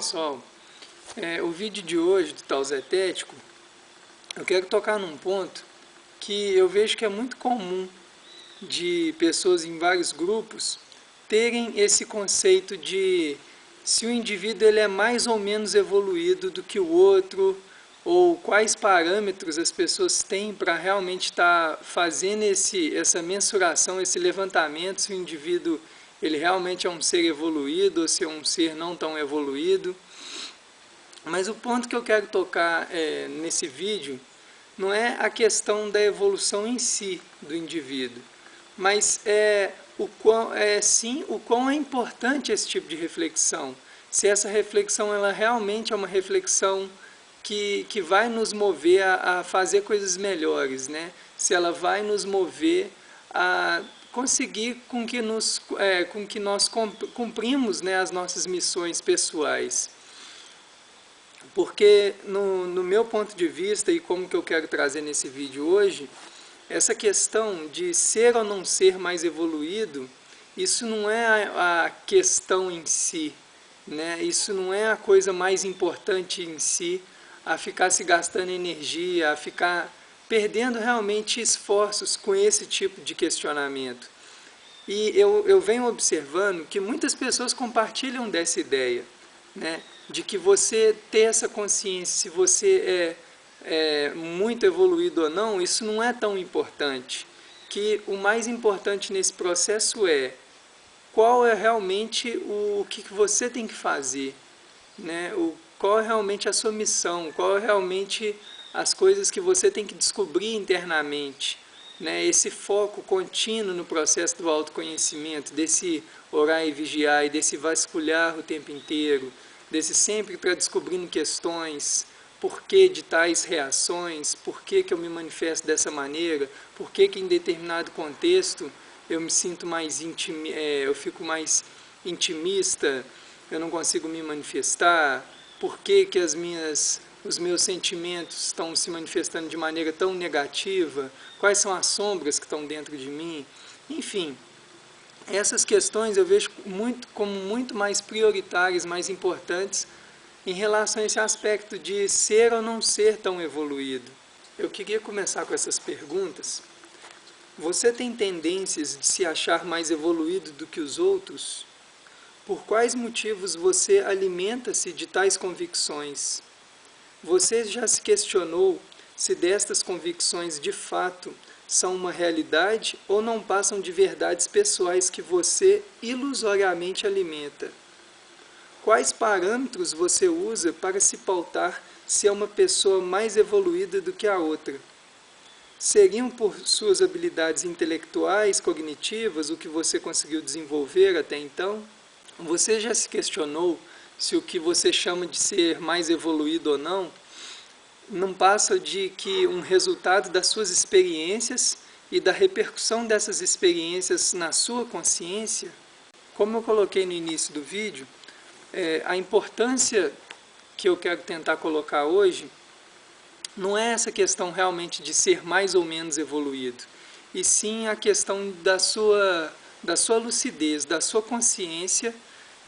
pessoal, o vídeo de hoje do Tal Zetético, eu quero tocar num ponto que eu vejo que é muito comum de pessoas em vários grupos terem esse conceito de se o indivíduo ele é mais ou menos evoluído do que o outro, ou quais parâmetros as pessoas têm para realmente estar fazendo essa mensuração, esse levantamento, se o indivíduo ele realmente é um ser evoluído ou se é um ser não tão evoluído. Mas o ponto que eu quero tocar nesse vídeo não é a questão da evolução em si do indivíduo, mas sim o quão é importante esse tipo de reflexão. Se essa reflexão ela realmente é uma reflexão que vai nos mover a fazer coisas melhores, né? Se ela vai nos mover a conseguir com que nós cumprimos, né, as nossas missões pessoais. Porque no meu ponto de vista, e como que eu quero trazer nesse vídeo hoje, essa questão de ser ou não ser mais evoluído, isso não é a questão em si, né? Isso não é a coisa mais importante em si, a ficar se gastando energia, a ficar perdendo realmente esforços com esse tipo de questionamento. E eu venho observando que muitas pessoas compartilham dessa ideia, né? De que você ter essa consciência, se você é muito evoluído ou não, isso não é tão importante. Que o mais importante nesse processo é qual é realmente o que você tem que fazer, né? Qual é realmente a sua missão, qual é realmente as coisas que você tem que descobrir internamente, né? Esse foco contínuo no processo do autoconhecimento, desse orar e vigiar e desse vasculhar o tempo inteiro, desse sempre estar descobrindo questões, por que de tais reações, por que eu me manifesto dessa maneira, por que em determinado contexto eu me sinto mais eu fico mais intimista, eu não consigo me manifestar, por que os meus sentimentos estão se manifestando de maneira tão negativa, quais são as sombras que estão dentro de mim, enfim. Essas questões eu vejo como muito mais prioritárias, mais importantes em relação a esse aspecto de ser ou não ser tão evoluído. Eu queria começar com essas perguntas. Você tem tendências de se achar mais evoluído do que os outros? Por quais motivos você alimenta-se de tais convicções? Você já se questionou se destas convicções de fato são uma realidade ou não passam de verdades pessoais que você ilusoriamente alimenta? Quais parâmetros você usa para se pautar se é uma pessoa mais evoluída do que a outra? Seriam por suas habilidades intelectuais, cognitivas, o que você conseguiu desenvolver até então? Você já se questionou se o que você chama de ser mais evoluído ou não passa de que um resultado das suas experiências e da repercussão dessas experiências na sua consciência? Como eu coloquei no início do vídeo, a importância que eu quero tentar colocar hoje não é essa questão realmente de ser mais ou menos evoluído, e sim a questão da sua lucidez, da sua consciência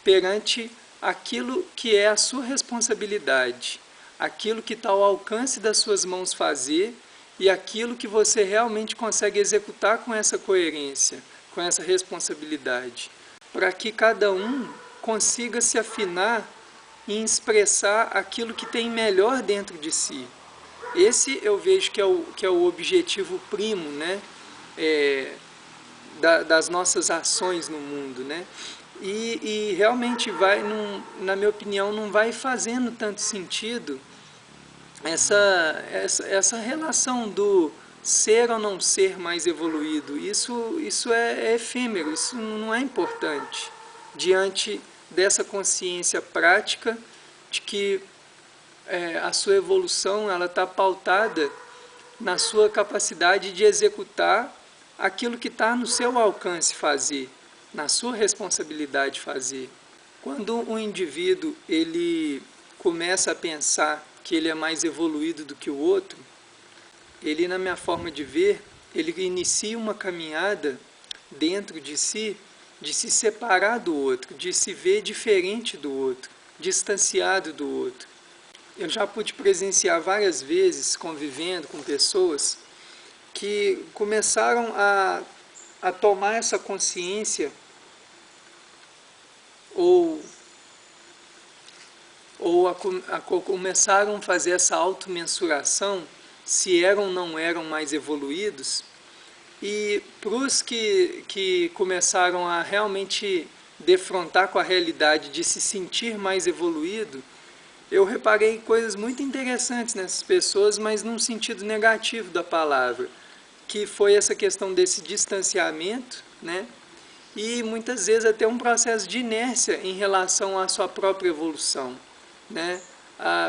perante aquilo que é a sua responsabilidade, aquilo que está ao alcance das suas mãos fazer e aquilo que você realmente consegue executar com essa coerência, com essa responsabilidade, para que cada um consiga se afinar em expressar aquilo que tem melhor dentro de si. Esse eu vejo que é o objetivo primo, né? Das nossas ações no mundo, né? E realmente na minha opinião, não vai fazendo tanto sentido essa relação do ser ou não ser mais evoluído. Isso é efêmero, isso não é importante diante dessa consciência prática de que a sua evolução ela está pautada na sua capacidade de executar aquilo que está no seu alcance fazer, na sua responsabilidade fazer. Quando um indivíduo ele começa a pensar que ele é mais evoluído do que o outro, ele, na minha forma de ver, ele inicia uma caminhada dentro de si, de se separar do outro, de se ver diferente do outro. distanciado do outro. Eu já pude presenciar várias vezes, convivendo com pessoas, que começaram a tomar essa consciência ou começaram a fazer essa automensuração se eram ou não eram mais evoluídos, e para os que começaram a realmente defrontar com a realidade de se sentir mais evoluído, eu reparei coisas muito interessantes nessas pessoas, mas num sentido negativo da palavra, que foi essa questão desse distanciamento, né? E muitas vezes até um processo de inércia em relação à sua própria evolução, né?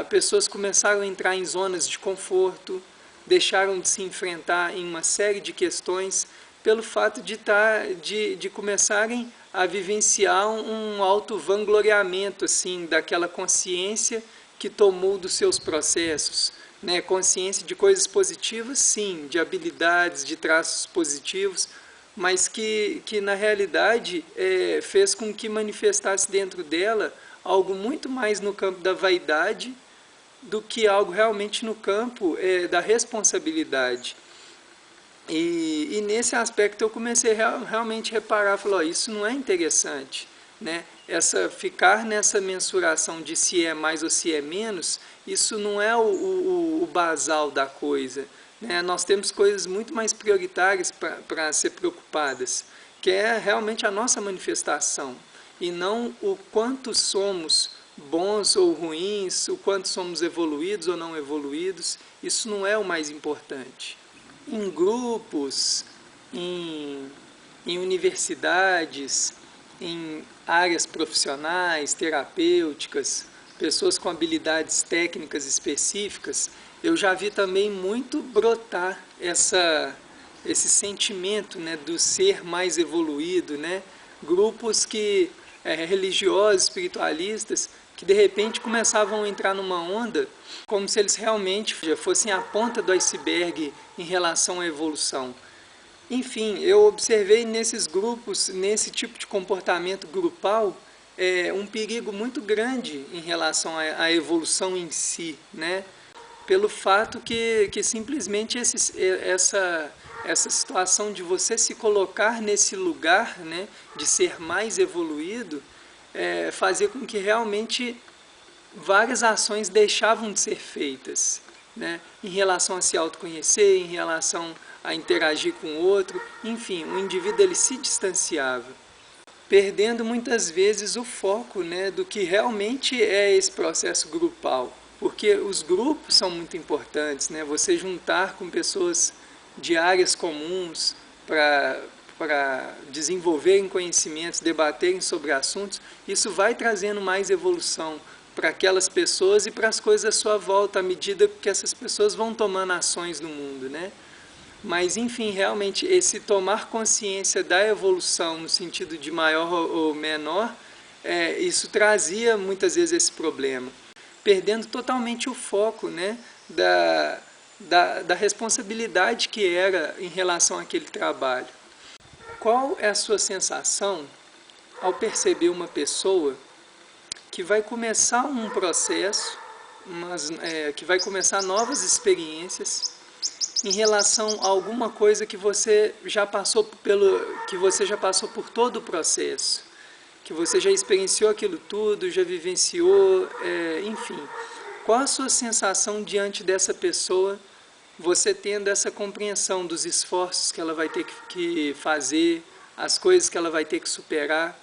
Pessoas começaram a entrar em zonas de conforto, deixaram de se enfrentar em uma série de questões pelo fato de começarem a vivenciar um auto-vangloriamento assim, daquela consciência que tomou dos seus processos, né? Consciência de coisas positivas, sim, de habilidades, de traços positivos, mas que na realidade fez com que manifestasse dentro dela algo muito mais no campo da vaidade do que algo realmente no campo da responsabilidade. E nesse aspecto eu comecei realmente a reparar, falar, isso não é interessante, né? Ficar nessa mensuração de se é mais ou se é menos, isso não é o basal da coisa, né? Nós temos coisas muito mais prioritárias para ser preocupadas, que é realmente a nossa manifestação, e não o quanto somos bons ou ruins, o quanto somos evoluídos ou não evoluídos, isso não é o mais importante. Em grupos, em, em universidades, em áreas profissionais, terapêuticas, pessoas com habilidades técnicas específicas, eu já vi também muito brotar esse sentimento, né, do ser mais evoluído, né? Grupos religiosos, espiritualistas, que de repente começavam a entrar numa onda como se eles realmente fossem a ponta do iceberg em relação à evolução. Enfim, eu observei nesses grupos, nesse tipo de comportamento grupal, um perigo muito grande em relação à evolução em si, né? Pelo fato que simplesmente essa situação de você se colocar nesse lugar, né, de ser mais evoluído, fazia com que realmente várias ações deixavam de ser feitas, né, em relação a se autoconhecer, em relação a interagir com o outro, enfim, o indivíduo ele se distanciava, perdendo muitas vezes o foco, né, do que realmente é esse processo grupal, porque os grupos são muito importantes, né, você juntar com pessoas de áreas comuns para desenvolverem conhecimentos, debaterem sobre assuntos, isso vai trazendo mais evolução para aquelas pessoas e para as coisas à sua volta, à medida que essas pessoas vão tomando ações no mundo, né? Mas, enfim, realmente, esse tomar consciência da evolução no sentido de maior ou menor, isso trazia muitas vezes esse problema, perdendo totalmente o foco, né, da responsabilidade que era em relação àquele trabalho. Qual é a sua sensação ao perceber uma pessoa que vai começar um processo, que vai começar novas experiências em relação a alguma coisa que você já passou por todo o processo, que você já experienciou aquilo tudo, já vivenciou, enfim. Qual a sua sensação diante dessa pessoa, você tendo essa compreensão dos esforços que ela vai ter que fazer, as coisas que ela vai ter que superar?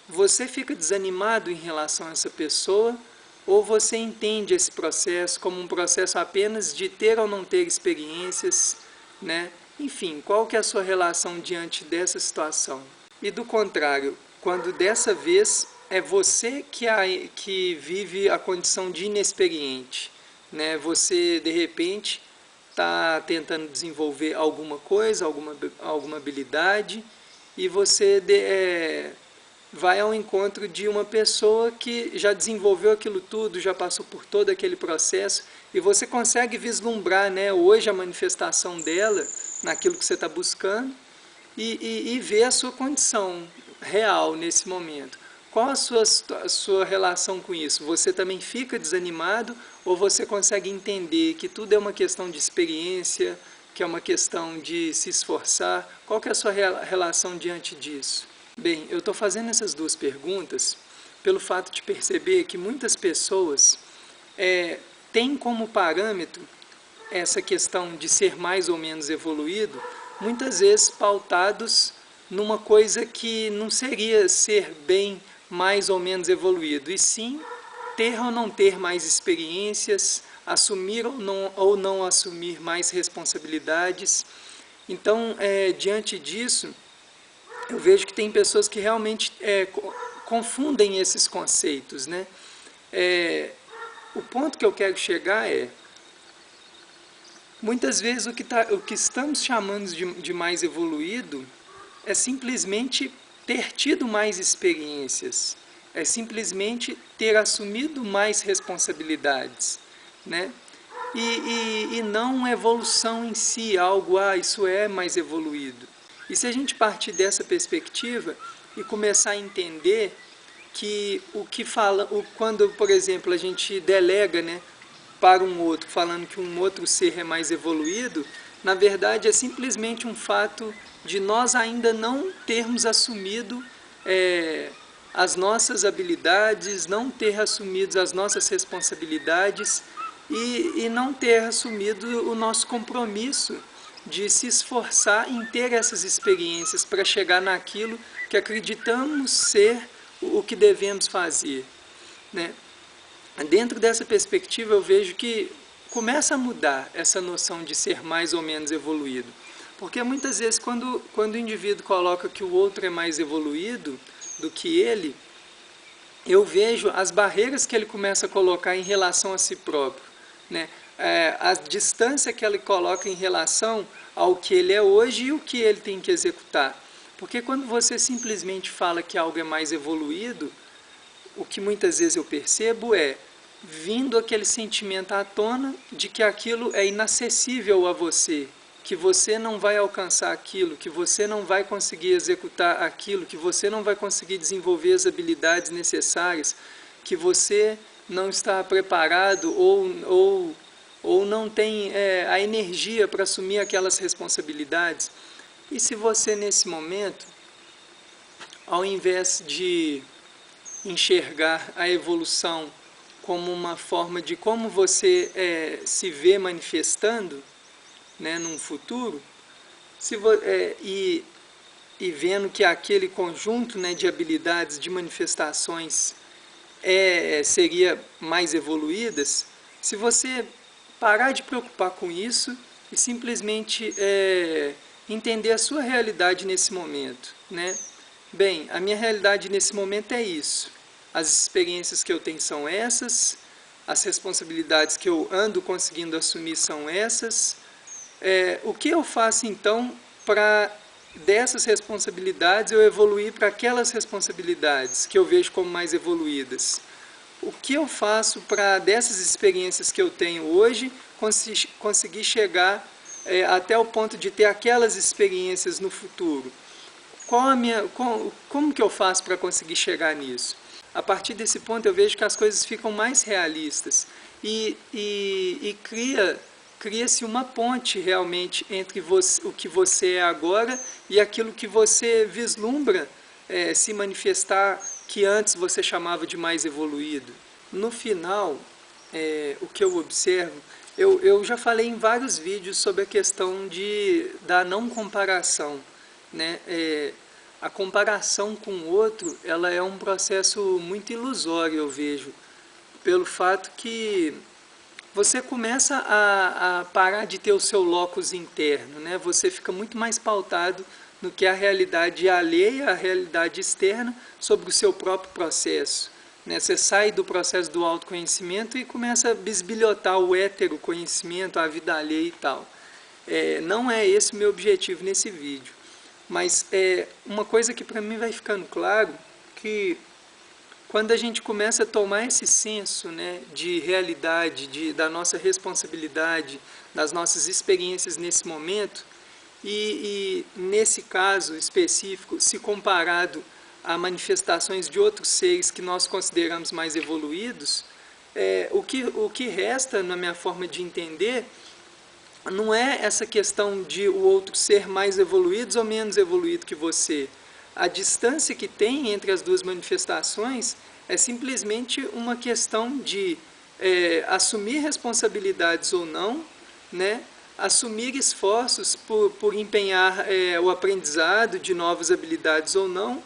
Você fica desanimado em relação a essa pessoa, ou você entende esse processo como um processo apenas de ter ou não ter experiências, né? Enfim, qual que é a sua relação diante dessa situação? E do contrário, quando dessa vez é você que vive a condição de inexperiente, né? Você, de repente, está tentando desenvolver alguma coisa, alguma habilidade, e você vai ao encontro de uma pessoa que já desenvolveu aquilo tudo, já passou por todo aquele processo, e você consegue vislumbrar, né, hoje a manifestação dela naquilo que você está buscando, e ver a sua condição real nesse momento. Qual a sua relação com isso? Você também fica desanimado ou você consegue entender que tudo é uma questão de experiência, que é uma questão de se esforçar? Qual que é a sua relação diante disso? Bem, eu estou fazendo essas duas perguntas pelo fato de perceber que muitas pessoas têm como parâmetro essa questão de ser mais ou menos evoluído, muitas vezes pautados numa coisa que não seria ser bem mais ou menos evoluído, e sim ter ou não ter mais experiências, assumir ou não assumir mais responsabilidades. Então, diante disso, eu vejo que tem pessoas que realmente confundem esses conceitos, né? O ponto que eu quero chegar muitas vezes o que estamos chamando de mais evoluído é simplesmente ter tido mais experiências, é simplesmente ter assumido mais responsabilidades, né? E não evolução em si, algo, isso é mais evoluído. E se a gente partir dessa perspectiva e começar a entender que o que fala, quando, por exemplo, a gente delega, né, para um outro, falando que um outro ser é mais evoluído, na verdade é simplesmente um fato de nós ainda não termos assumido as nossas habilidades, não ter assumido as nossas responsabilidades e não ter assumido o nosso compromisso de se esforçar em ter essas experiências para chegar naquilo que acreditamos ser o que devemos fazer, né? Dentro dessa perspectiva, eu vejo que começa a mudar essa noção de ser mais ou menos evoluído. Porque muitas vezes, quando o indivíduo coloca que o outro é mais evoluído do que ele, eu vejo as barreiras que ele começa a colocar em relação a si próprio, né? A distância que ele coloca em relação ao que ele é hoje e o que ele tem que executar. Porque quando você simplesmente fala que algo é mais evoluído, o que muitas vezes eu percebo vindo aquele sentimento à tona de que aquilo é inacessível a você, que você não vai alcançar aquilo, que você não vai conseguir executar aquilo, que você não vai conseguir desenvolver as habilidades necessárias, que você não está preparado ou não tem a energia para assumir aquelas responsabilidades. E se você, nesse momento, ao invés de enxergar a evolução como uma forma de como você se vê manifestando, né, num futuro, e vendo que aquele conjunto, né, de habilidades, de manifestações seria mais evoluídas, se você parar de preocupar com isso e simplesmente entender a sua realidade nesse momento, né? Bem, a minha realidade nesse momento é isso. As experiências que eu tenho são essas, as responsabilidades que eu ando conseguindo assumir são essas. O que eu faço então para dessas responsabilidades eu evoluir para aquelas responsabilidades que eu vejo como mais evoluídas? O que eu faço para dessas experiências que eu tenho hoje conseguir chegar até o ponto de ter aquelas experiências no futuro? Como que eu faço para conseguir chegar nisso? A partir desse ponto eu vejo que as coisas ficam mais realistas e cria-se uma ponte realmente entre o que você é agora e aquilo que você vislumbra se manifestar, que antes você chamava de mais evoluído. No final, o que eu observo, eu já falei em vários vídeos sobre a questão da não comparação, né? A comparação com o outro, ela é um processo muito ilusório, eu vejo, pelo fato que você começa a parar de ter o seu locus interno, né? Você fica muito mais pautado no que é a realidade alheia, a realidade externa, sobre o seu próprio processo, né? Você sai do processo do autoconhecimento e começa a bisbilhotar o hétero conhecimento, a vida alheia e tal. Não é esse o meu objetivo nesse vídeo. Mas uma coisa que para mim vai ficando claro, que quando a gente começa a tomar esse senso, né, de realidade, da nossa responsabilidade, das nossas experiências nesse momento, e nesse caso específico, se comparado a manifestações de outros seres que nós consideramos mais evoluídos, o que resta, na minha forma de entender, não é essa questão de o outro ser mais evoluído ou menos evoluído que você. A distância que tem entre as duas manifestações é simplesmente uma questão de assumir responsabilidades ou não, né? Assumir esforços por empenhar o aprendizado de novas habilidades ou não,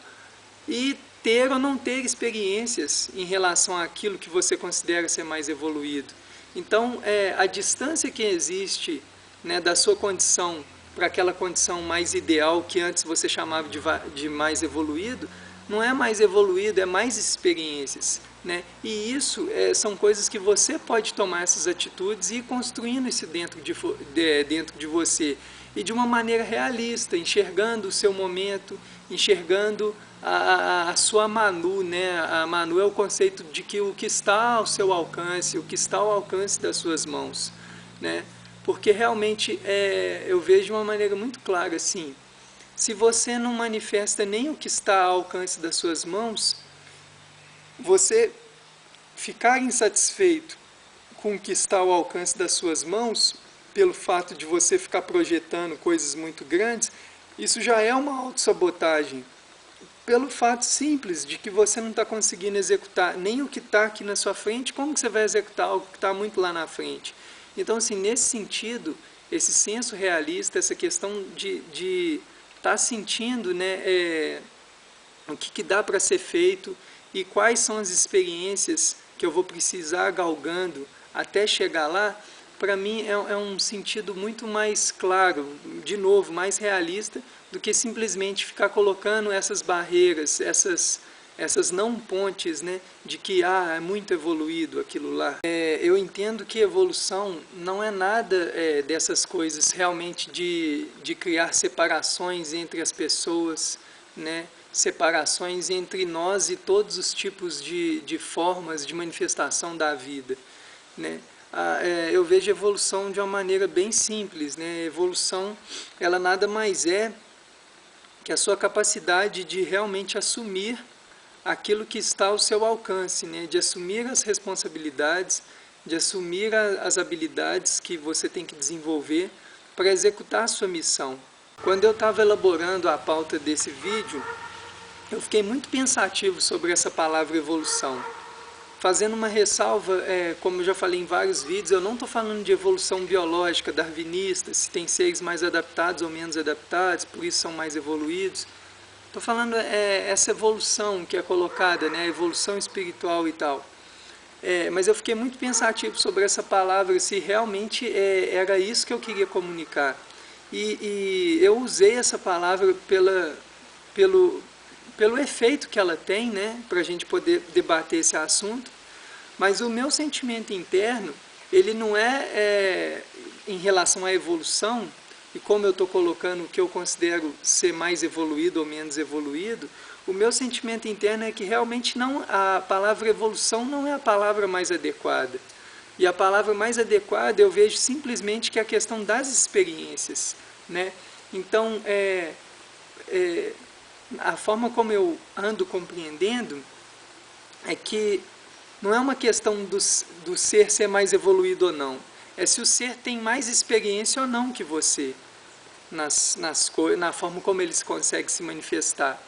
e ter ou não ter experiências em relação àquilo que você considera ser mais evoluído. Então, a distância que existe, né, da sua condição para aquela condição mais ideal que antes você chamava de mais evoluído, não é mais evoluído, é mais experiências. Né? E isso são coisas que você pode tomar essas atitudes e ir construindo isso dentro de você. E de uma maneira realista, enxergando o seu momento, enxergando a sua Manu, né? A Manu é o conceito de que o que está ao seu alcance, o que está ao alcance das suas mãos, né? Porque realmente eu vejo de uma maneira muito clara assim, se você não manifesta nem o que está ao alcance das suas mãos, você ficar insatisfeito com o que está ao alcance das suas mãos, pelo fato de você ficar projetando coisas muito grandes, isso já é uma autossabotagem. Pelo fato simples de que você não está conseguindo executar nem o que está aqui na sua frente, como que você vai executar algo que está muito lá na frente? Então, assim, nesse sentido, esse senso realista, essa questão de estar sentindo, né, o que dá para ser feito e quais são as experiências que eu vou precisar galgando até chegar lá, para mim é um sentido muito mais claro, de novo, mais realista, do que simplesmente ficar colocando essas barreiras, essas não pontes, né, de que é muito evoluído aquilo lá. Eu entendo que evolução não é nada dessas coisas realmente de criar separações entre as pessoas, né, separações entre nós e todos os tipos de formas de manifestação da vida, né? Eu vejo a evolução de uma maneira bem simples, né? A evolução, ela nada mais é que a sua capacidade de realmente assumir aquilo que está ao seu alcance, né? De assumir as responsabilidades, de assumir as habilidades que você tem que desenvolver para executar a sua missão. Quando eu estava elaborando a pauta desse vídeo, eu fiquei muito pensativo sobre essa palavra evolução. Fazendo uma ressalva, como eu já falei em vários vídeos, eu não estou falando de evolução biológica, darwinista, se tem seres mais adaptados ou menos adaptados, por isso são mais evoluídos. Estou falando essa evolução que é colocada, né, a evolução espiritual e tal. Mas eu fiquei muito pensativo sobre essa palavra, se realmente era isso que eu queria comunicar. E eu usei essa palavra pelo efeito que ela tem, né, para a gente poder debater esse assunto, mas o meu sentimento interno, ele não em relação à evolução, e como eu estou colocando o que eu considero ser mais evoluído ou menos evoluído, o meu sentimento interno é que realmente a palavra evolução não é a palavra mais adequada. E a palavra mais adequada eu vejo simplesmente que é a questão das experiências, né? Então, a forma como eu ando compreendendo é que não é uma questão do ser mais evoluído ou não, é se o ser tem mais experiência ou não que você, na forma como ele consegue se manifestar,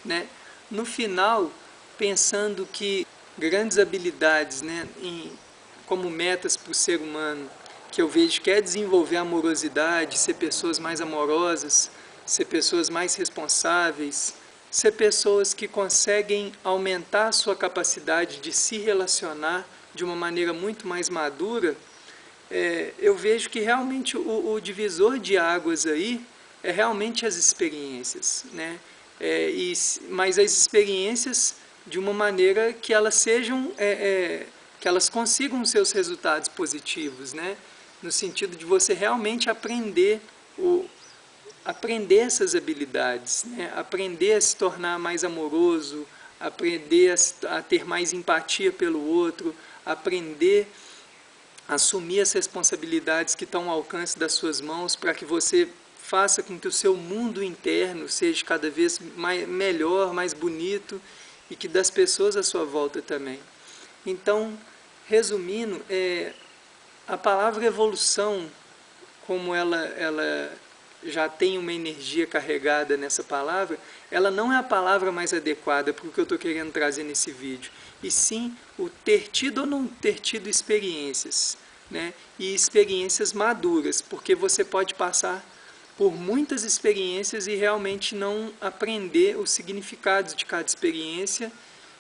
né? No final, pensando que grandes habilidades, né, como metas para o ser humano, que eu vejo que é desenvolver amorosidade, ser pessoas mais amorosas, ser pessoas mais responsáveis, ser pessoas que conseguem aumentar a sua capacidade de se relacionar de uma maneira muito mais madura, eu vejo que realmente o divisor de águas aí é realmente as experiências, né? Mas as experiências de uma maneira que elas sejam, que elas consigam seus resultados positivos, né? No sentido de você realmente aprender essas habilidades, né? Aprender a se tornar mais amoroso, aprender a ter mais empatia pelo outro, aprender a assumir as responsabilidades que estão ao alcance das suas mãos para que você faça com que o seu mundo interno seja cada vez melhor, mais bonito, e que das pessoas à sua volta também. Então, resumindo, a palavra evolução, como ela já tem uma energia carregada nessa palavra, ela não é a palavra mais adequada para o que eu estou querendo trazer nesse vídeo, e sim o ter tido ou não ter tido experiências, né? E experiências maduras, porque você pode passar por muitas experiências e realmente não aprender os significados de cada experiência,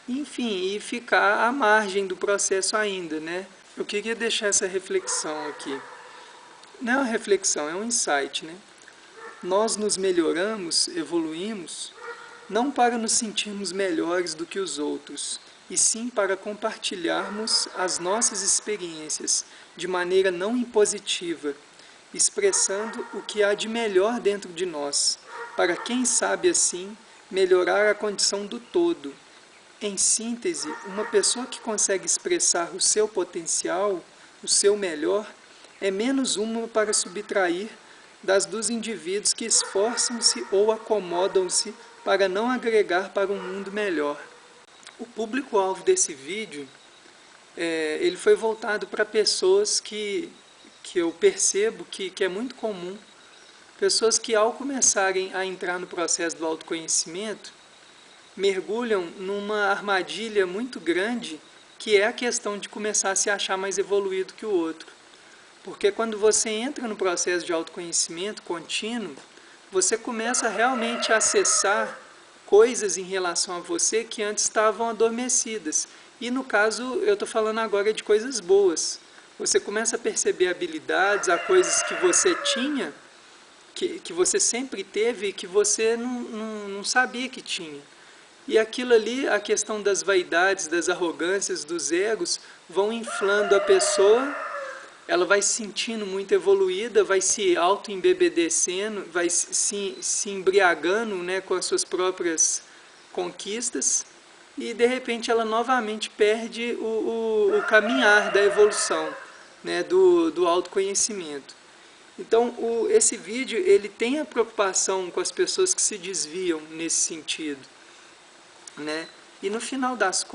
enfim, e ficar à margem do processo ainda, né? Eu queria deixar essa reflexão aqui. Não é uma reflexão, é um insight, né? Nós nos melhoramos, evoluímos, não para nos sentirmos melhores do que os outros, e sim para compartilharmos as nossas experiências de maneira não impositiva, expressando o que há de melhor dentro de nós, para quem sabe assim melhorar a condição do todo. Em síntese, uma pessoa que consegue expressar o seu potencial, o seu melhor, é menos uma para subtrair das dos indivíduos que esforçam-se ou acomodam-se para não agregar para um mundo melhor. O público-alvo desse vídeo, ele foi voltado para pessoas que eu percebo que é muito comum, pessoas que ao começarem a entrar no processo do autoconhecimento, mergulham numa armadilha muito grande, que é a questão de começar a se achar mais evoluído que o outro. Porque quando você entra no processo de autoconhecimento contínuo, você começa realmente a acessar coisas em relação a você que antes estavam adormecidas. E no caso, eu estou falando agora de coisas boas. Você começa a perceber habilidades, a coisas que você tinha, que você sempre teve e que você não sabia que tinha. E aquilo ali, a questão das vaidades, das arrogâncias, dos egos, vão inflando a pessoa, ela vai se sentindo muito evoluída, vai se auto-embebedecendo, vai se embriagando, né, com as suas próprias conquistas, e de repente ela novamente perde o caminhar da evolução, né, do autoconhecimento. Então, esse vídeo ele tem a preocupação com as pessoas que se desviam nesse sentido, né? E no final das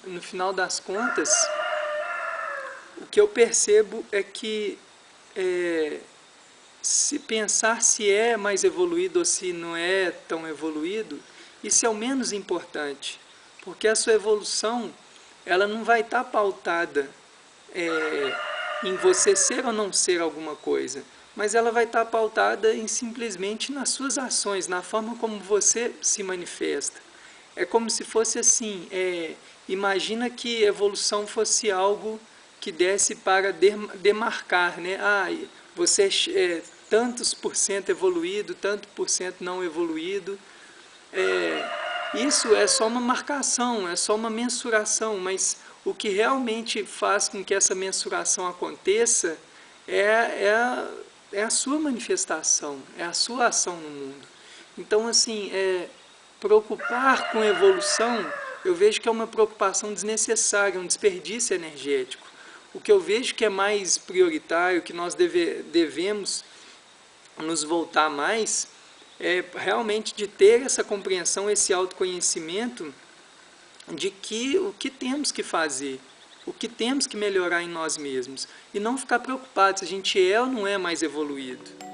no final das contas, o que eu percebo é que se pensar se é mais evoluído ou se não é tão evoluído, isso é o menos importante, porque a sua evolução ela não vai estar pautada em você ser ou não ser alguma coisa, mas ela vai estar pautada em simplesmente nas suas ações, na forma como você se manifesta. É como se fosse assim, imagina que evolução fosse algo que desse para demarcar, né? Você é tantos por cento evoluído, tanto por cento não evoluído. Isso é só uma marcação, é só uma mensuração, mas o que realmente faz com que essa mensuração aconteça é a sua manifestação, é a sua ação no mundo. Então, assim, preocupar com evolução, eu vejo que é uma preocupação desnecessária, um desperdício energético. O que eu vejo que é mais prioritário, que nós devemos nos voltar mais, é realmente de ter essa compreensão, esse autoconhecimento de que o que temos que fazer, o que temos que melhorar em nós mesmos, e não ficar preocupado se a gente é ou não é mais evoluído.